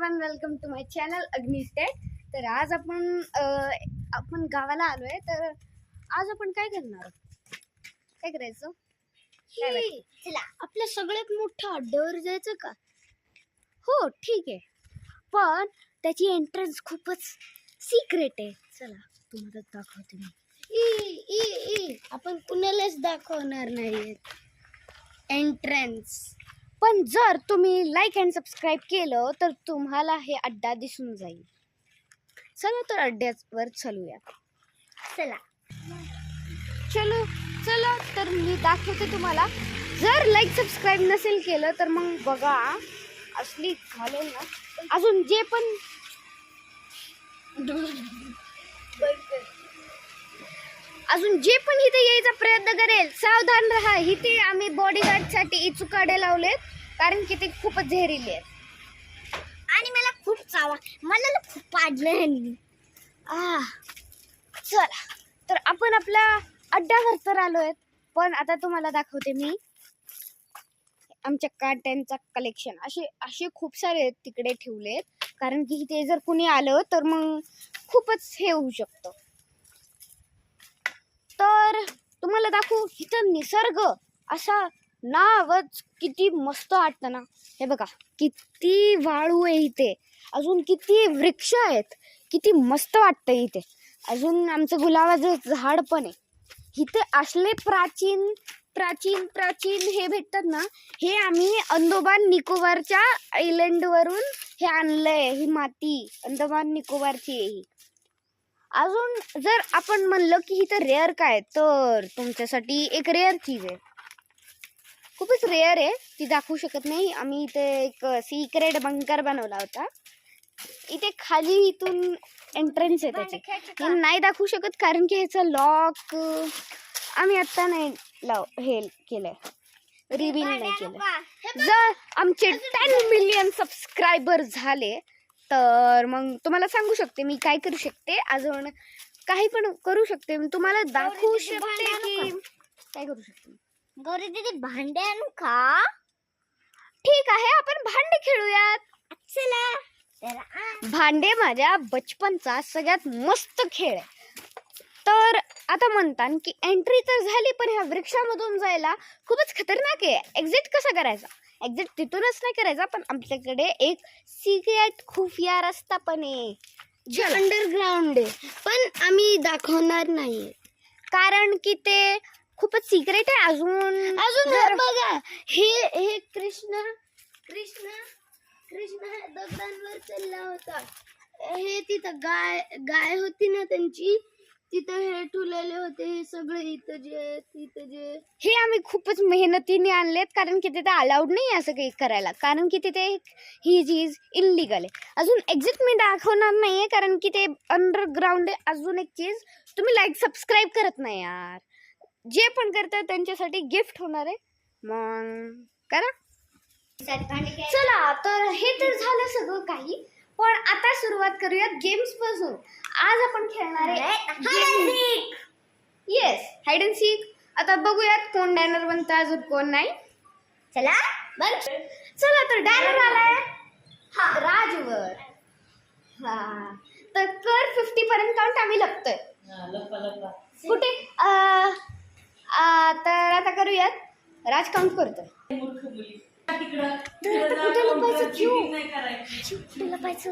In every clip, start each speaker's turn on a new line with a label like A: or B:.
A: Everyone, welcome to my channel Agnish Tech. तर आज आपण गावाला आलोय. तर आज आपण काय करणार, काय करायचं?
B: चला आपल्या सगळ्यात मोठा अड्ड्यावर जायचं का?
A: हो ठीक आहे, पण त्याची एंट्रन्स खूपच सिक्रेट आहे. चला तुम्हाला दाखवते मी.
B: आपण कुणालाच दाखवणार नाही एंट्रन्स.
A: पण जर तुम्ही लाईक अँड सबस्क्राईब केलं तर तुम्हाला हे अड्डा दिसून जाईल. चला तर अड्ड्यावर चालूया.
B: चला
A: चला तर मी दाखवते तुम्हाला. जर लाईक सबस्क्राईब नसेल केलं तर मग बघा, असली घालेल ना. अजून जे पण इथे यायचा प्रयत्न करेल, सावधान राहा. इथे आम्ही बॉडीगार्डसाठी इचू काढे लावलेत, कारण की ते खूपच झेरीले आहेत.
B: आणि मला खूप मला खूप पाडलं.
A: चला तर आपण आपल्या अड्ड्यावर तर आलोय. पण आता तुम्हाला दाखवते मी आमच्या काट्यांचा कलेक्शन. असे खूप सारे आहेत तिकडे ठेवलेत, कारण की ते जर कुणी आलं तर मग खूपच हे होऊ शकतं. तर तुम्हाला दाखवू, इथं निसर्ग असा नावच किती मस्त वाटतं ना. हे बघा किती वाळू आहे इथे, अजून किती वृक्ष आहेत, किती मस्त वाटतं इथे. अजून आमचं गुलाबाचं झाड पण आहे इथे. असले प्राचीन प्राचीन प्राचीन हे भेटतात ना, हे आम्ही अंदमान निकोबारच्या आयलंडवरून हे आणलंय. ही माती अंदमान निकोबारची आहे ही. अजून जर आपण म्हणलं की इथं रेअर काय, तर तुमच्यासाठी एक रेअर चीज आहे, खूपच रेअर आहे, ती दाखवू शकत नाही. आम्ही इथे एक सिक्रेट बंकर बनवला होता. इथे खाली इथून एंट्रन्स आहे त्याची. हे नाही दाखवू शकत कारण की ह्याचं लॉक आम्ही आत्ता नाही हे केलंय, रिव्हील नाही केलं. जर आमचे 10 मिलियन सबस्क्रायबर झाले तर मग तुम्हाला सांगू शकते मी काय करू शकते. अजून काही पण करू शकते, मी तुम्हाला दाखवू शकते की काय करू शकते.
B: गौरी दीदी भांडे आणू का?
A: ठीक आहे, आपण भांडे खेळूयात.
B: चला.
A: भांडे माझ्या बचपनचा सगळ्यात मस्त खेळ आहे. तर आता म्हणतात की एंट्री तर झाली, पण ह्या वृक्षामधून जायला खूपच खतरनाक आहे. एक्झिट कसा करायचा? एक्झिट तिथूनच नाही करायचा, पण आमच्याकडे एक सिक्रेट खुफिया रस्ता पण आहे,
B: जे अंडरग्राउंड आहे, पण आम्ही दाखवणार नाही
A: कारण की ते खूपच सिक्रेट आहे. अजून
B: बघा, हे कृष्ण दगडांवर चालला होता. हे तिथं गाय होती ना त्यांची, तिथं हे ठुलेले होते. हे सगळे इथं जे
A: हे आम्ही खूपच मेहनतीने आणलेत, कारण की तिथे अलाउड नाही असं काही करायला, कारण की तिथे ही चीज इनलिगल आहे. अजून एक्झिट मी दाखवणार नाहीये कारण की ते अंडरग्राउंड आहे. अजून एक चीज, तुम्ही लाईक सबस्क्राईब करत नाही यार. जे पण करतात त्यांच्यासाठी गिफ्ट होणार आहे, मग करा. चला तर हे तर झालं सगळं काही, पण आता सुरुवात करूयात गेम्स पासून. आज आपण खेळणार आहे येस, हाईड अँड सीक. आता बघूयात कोण डॅनर बनतं, अजून कोण नाही.
B: चला
A: तर डॅनर आलाय राजवर. तर कर 50 पर्यंत काउंट. आम्ही लपतोय कुठे. तर आता करूयात. राज काउंट करतोय. कुठे लपायचं? कुठे लपायचं?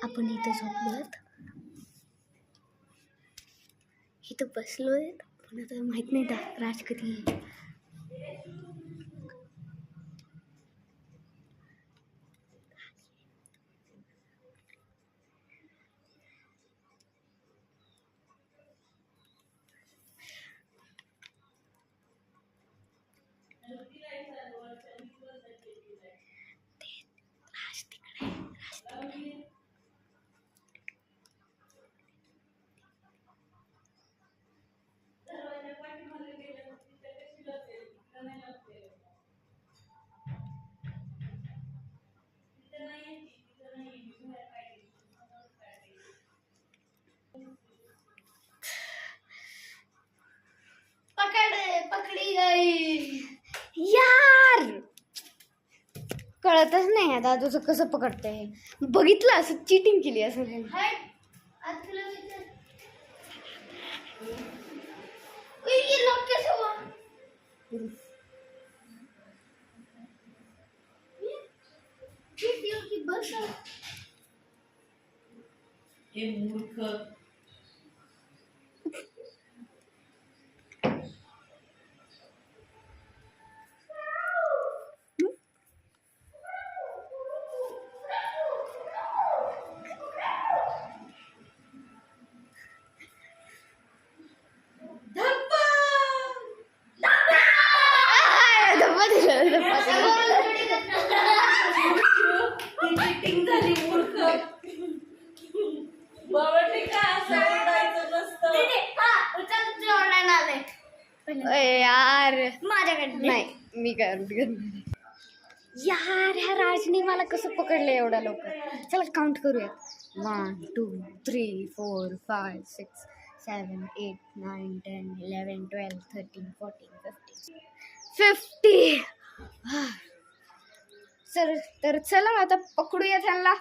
A: आपण इथं झोपलोत, इथं बसलोय, पण आता माहित नाही राज कधी येईल. कळतच नाही आता तुझं कसं पकडतंय. बघितलं असं चिटिंग केली असं.
B: आज तुला विचार ये लॉक कैसे हुआ ये की बस
C: हे मूर्ख. चिटिंग झाली मूर्ख. बाबा ते काय असं ओरडायचं नसतं.
A: यार
B: माझ्याकडे
A: नाही मी काय यार ह्या राजनी मला कसं पकडलं एवढ्या लवकर. चला काउंट करूया. 1 2 3 4 5 6 7 8 9 10 11 12 13 14 15 50. तर चला आता पकडूया त्यांना.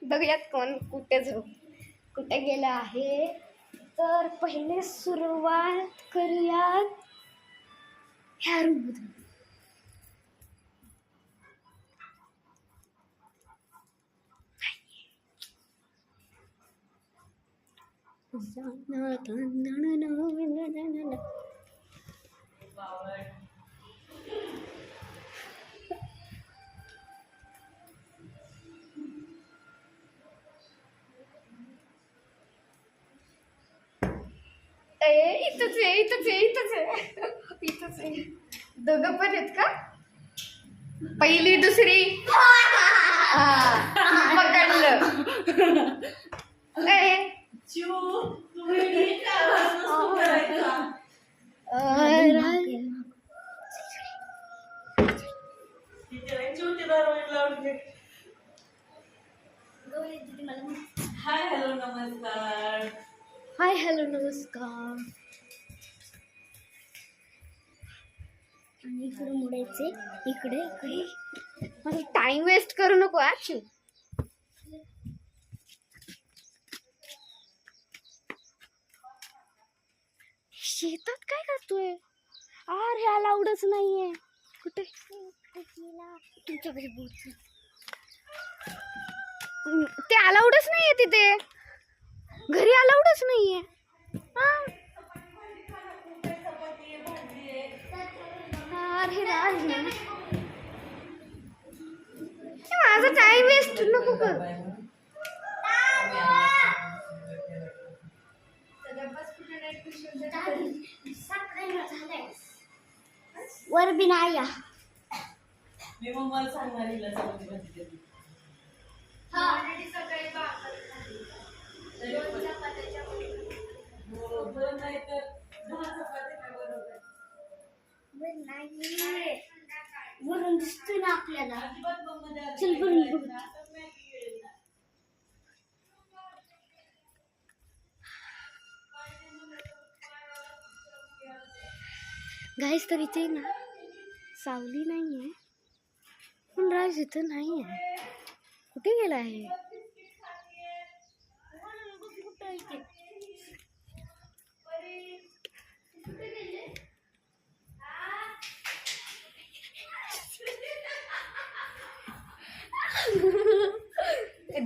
A: बघूयात कोण कुठे गेलं आहे. तर पहिले सुरुवात करूयात ह्या रूममधून. इथंच आहे. दोघं पण आहेत का? पहिली दुसरी पकडलं.
C: चिऊ, तुम्ही काय असं करायचा? चिऊ ती दरवाजा लावून घे. हाय हॅलो नमस्कार.
A: हाय हॅलो नमस्कार.
B: आणि इकडे मुडायचे इकडे
A: मला टाइम वेस्ट करू नको ऍक्च्युअली. शेतात काय करतोय? हे अलाउडच नाहीये. कुठे तुमच्याकडे बोट ते अलाउडच नाहीये तिथे. घरी अलाउडच नाहीये. हे राज ना माझा टाइम वेस्ट नको कर.
B: वर बी नाही या.
C: मी मग मला सांगणार हिला चपाती भाजी देते. बरोबर नाही तर 10 चपाती काय बरोबर.
B: वरून दिसतोय ना आपल्याला.
C: अजिबात मम्मा द्या.
B: चल वरून बघ.
C: आता मॅगी येईल.
A: गाईस तर इथे ना सावली नाहीये पण राज इथं नाहीये. कुठे गेला आहे?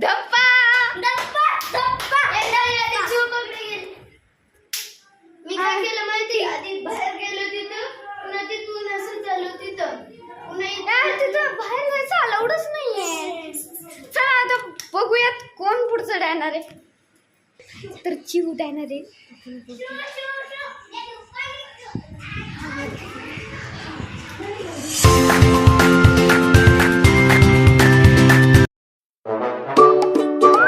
A: धप्पा
B: मी काय केलं माहिती? आधी बाहेर गेलो तिथं पुन्हा तिथून असं चालू तिथं
A: तिथं बाहेर जायचं अलाउडच नाहीये. चला आता बघूयात कोण पुढचं डायणार आहे. तर चिव डायणार आहे.